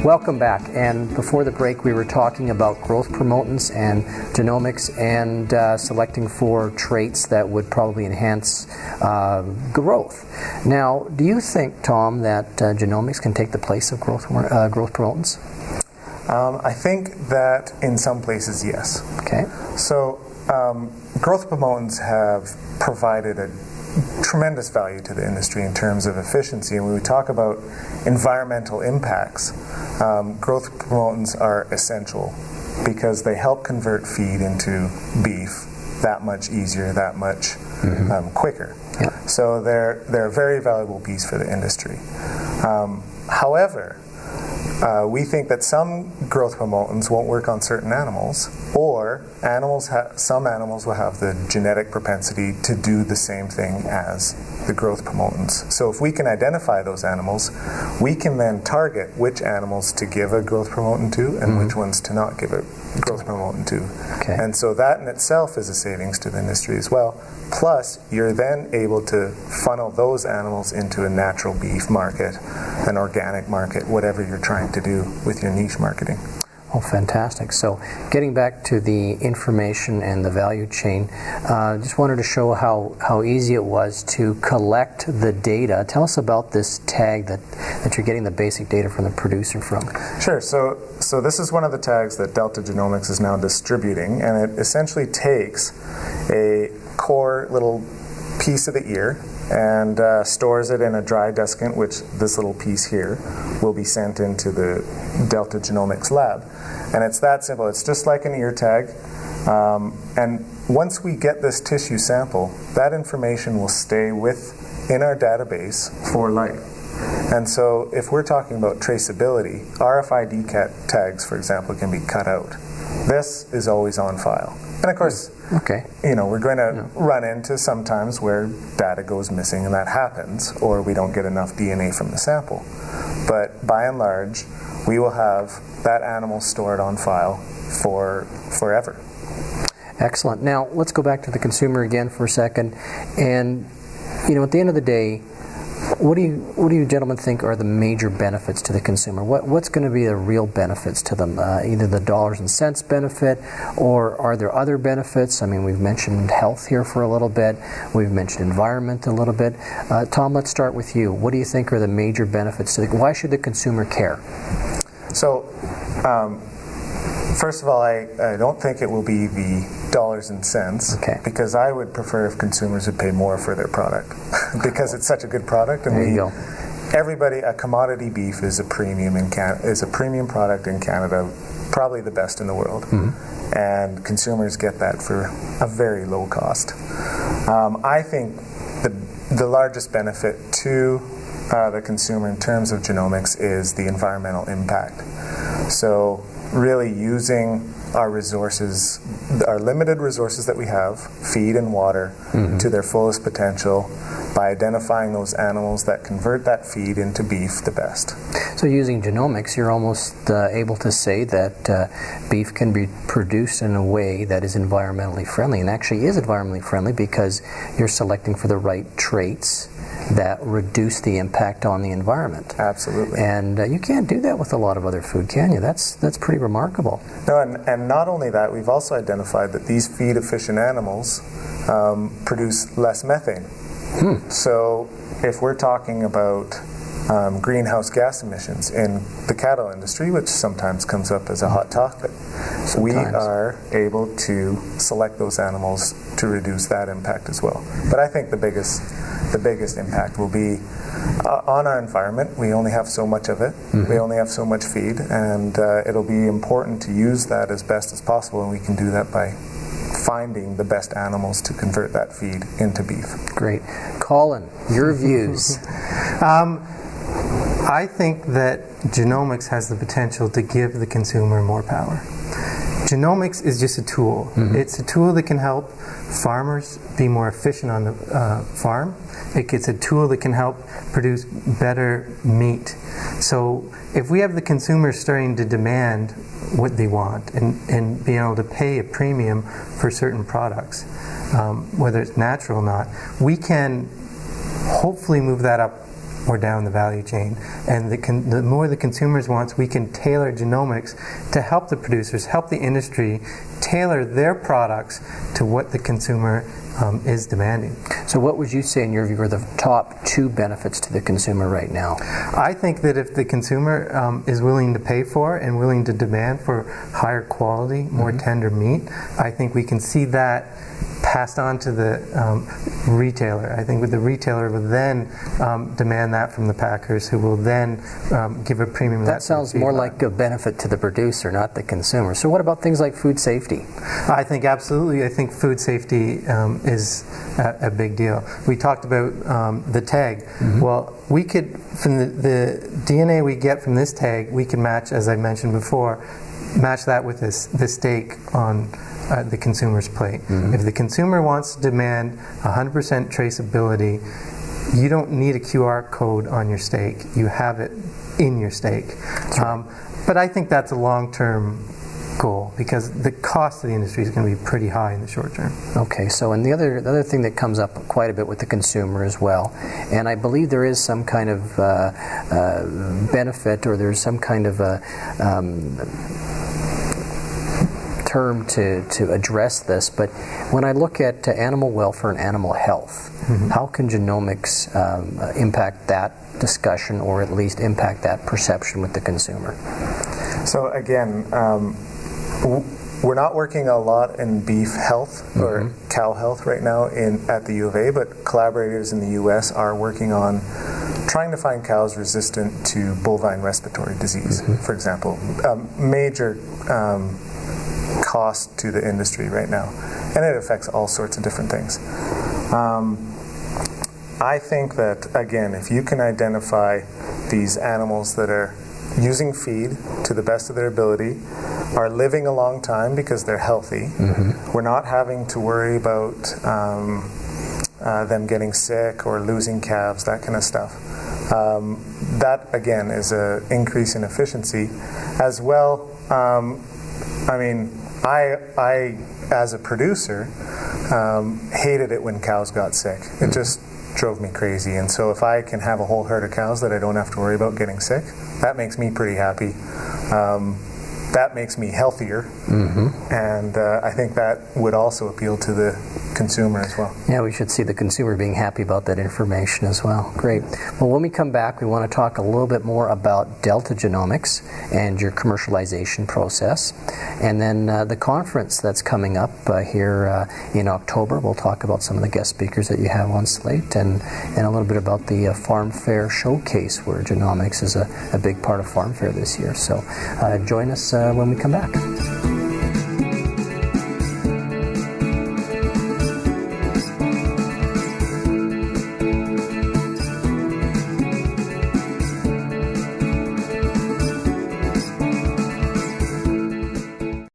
Welcome back, and before the break we were talking about growth promotants and genomics and selecting for traits that would probably enhance growth. Now, do you think, Tom, that genomics can take the place of growth promotants? I think that in some places, yes. Okay. So, growth promotants have provided a tremendous value to the industry in terms of efficiency, and when we talk about environmental impacts, growth promotants are essential because they help convert feed into beef that much easier, that much quicker. Yeah. So they're a very valuable piece for the industry. However, we think that some growth promotants won't work on certain animals, or some animals will have the genetic propensity to do the same thing as the growth promotants. So if we can identify those animals, we can then target which animals to give a growth promotant to and which ones to not give a growth promotant to. Okay. And so that in itself is a savings to the industry as well. Plus, you're then able to funnel those animals into a natural beef market, an organic market, whatever you're trying to do with your niche marketing. Oh, fantastic. So getting back to the information and the value chain, just wanted to show how easy it was to collect the data. Tell us about this tag that you're getting the basic data from the producer from. Sure. So this is one of the tags that Delta Genomics is now distributing, and it essentially takes a core little piece of the ear and stores it in a dry desiccant, which this little piece here will be sent into the Delta Genomics lab. And it's that simple. It's just like an ear tag. And once we get this tissue sample, that information will stay in our database for life. And so if we're talking about traceability, RFID tags, for example, can be cut out. This is always on file. And of course, we're going to run into sometimes where data goes missing, and that happens, or we don't get enough DNA from the sample. But by and large, we will have that animal stored on file for forever. Excellent. Now, let's go back to the consumer again for a second. And, at the end of the day, what do you gentlemen think are the major benefits to the consumer? What's going to be the real benefits to them? Either the dollars and cents benefit, or are there other benefits? I mean, we've mentioned health here for a little bit. We've mentioned environment a little bit. Tom, let's start with you. What do you think are the major benefits to why should the consumer care? So, first of all, I don't think it will be the dollars and cents, because I would prefer if consumers would pay more for their product because it's such a good product. And a commodity beef is a premium is a premium product in Canada, probably the best in the world, and consumers get that for a very low cost. I think the largest benefit to the consumer in terms of genomics is the environmental impact. So really using our resources, our limited resources that we have, feed and water, to their fullest potential by identifying those animals that convert that feed into beef the best. So using genomics, you're almost able to say that beef can be produced in a way that is environmentally friendly, and actually is environmentally friendly because you're selecting for the right traits that reduce the impact on the environment. Absolutely. And you can't do that with a lot of other food, can you? That's pretty remarkable. No, and not only that, we've also identified that these feed-efficient animals produce less methane. So if we're talking about greenhouse gas emissions in the cattle industry, which sometimes comes up as a hot topic, we are able to select those animals to reduce that impact as well. But I think the biggest impact will be on our environment. We only have so much of it. We only have so much feed, and it'll be important to use that as best as possible, and we can do that by finding the best animals to convert that feed into beef. Great. Colin, your views? I think that genomics has the potential to give the consumer more power. Genomics is just a tool. It's a tool that can help farmers be more efficient on the farm. It's a tool that can help produce better meat. So if we have the consumers starting to demand what they want and being able to pay a premium for certain products, whether it's natural or not, we can hopefully move that up or down the value chain. And the more the consumers want, we can tailor genomics to help the producers, help the industry tailor their products to what the consumer is demanding. So what would you say in your view are the top 2 benefits to the consumer right now? I think that if the consumer is willing to pay for and willing to demand for higher quality, more tender meat, I think we can see that passed on to the retailer. I think the retailer will then demand that from the packers, who will then give a premium. That sounds more like a benefit to the producer, not the consumer. So what about things like food safety? I think absolutely. I think food safety is a big deal. We talked about the tag. Well, we could, from the DNA we get from this tag, we can match, as I mentioned before, match that with the steak on the consumer's plate. If the consumer wants to demand 100% traceability, you don't need a QR code on your steak. You have it in your steak. But I think that's a long-term goal, because the cost of the industry is going to be pretty high in the short term. Okay, so and the other thing that comes up quite a bit with the consumer as well, and I believe there is some kind of benefit, or there's some kind of a term to address this, but when I look at animal welfare and animal health, how can genomics impact that discussion, or at least impact that perception with the consumer? So again, we're not working a lot in beef health or cow health right now at the U of A, but collaborators in the US are working on trying to find cows resistant to bovine respiratory disease, for example. Major cost to the industry right now, and it affects all sorts of different things. I think that, again, if you can identify these animals that are using feed to the best of their ability, are living a long time because they're healthy, we're not having to worry about them getting sick or losing calves, that kind of stuff. That, again, is an increase in efficiency. As well, I mean, I as a producer, hated it when cows got sick. It just drove me crazy. And so if I can have a whole herd of cows that I don't have to worry about getting sick, that makes me pretty happy. That makes me healthier, and I think that would also appeal to the consumer as well. Yeah, we should see the consumer being happy about that information as well. Great. Well, when we come back, we want to talk a little bit more about Delta Genomics and your commercialization process, and then the conference that's coming up here in October. We'll talk about some of the guest speakers that you have on slate, and a little bit about the Farm Fair Showcase, where genomics is a big part of Farm Fair this year. So join us when we come back.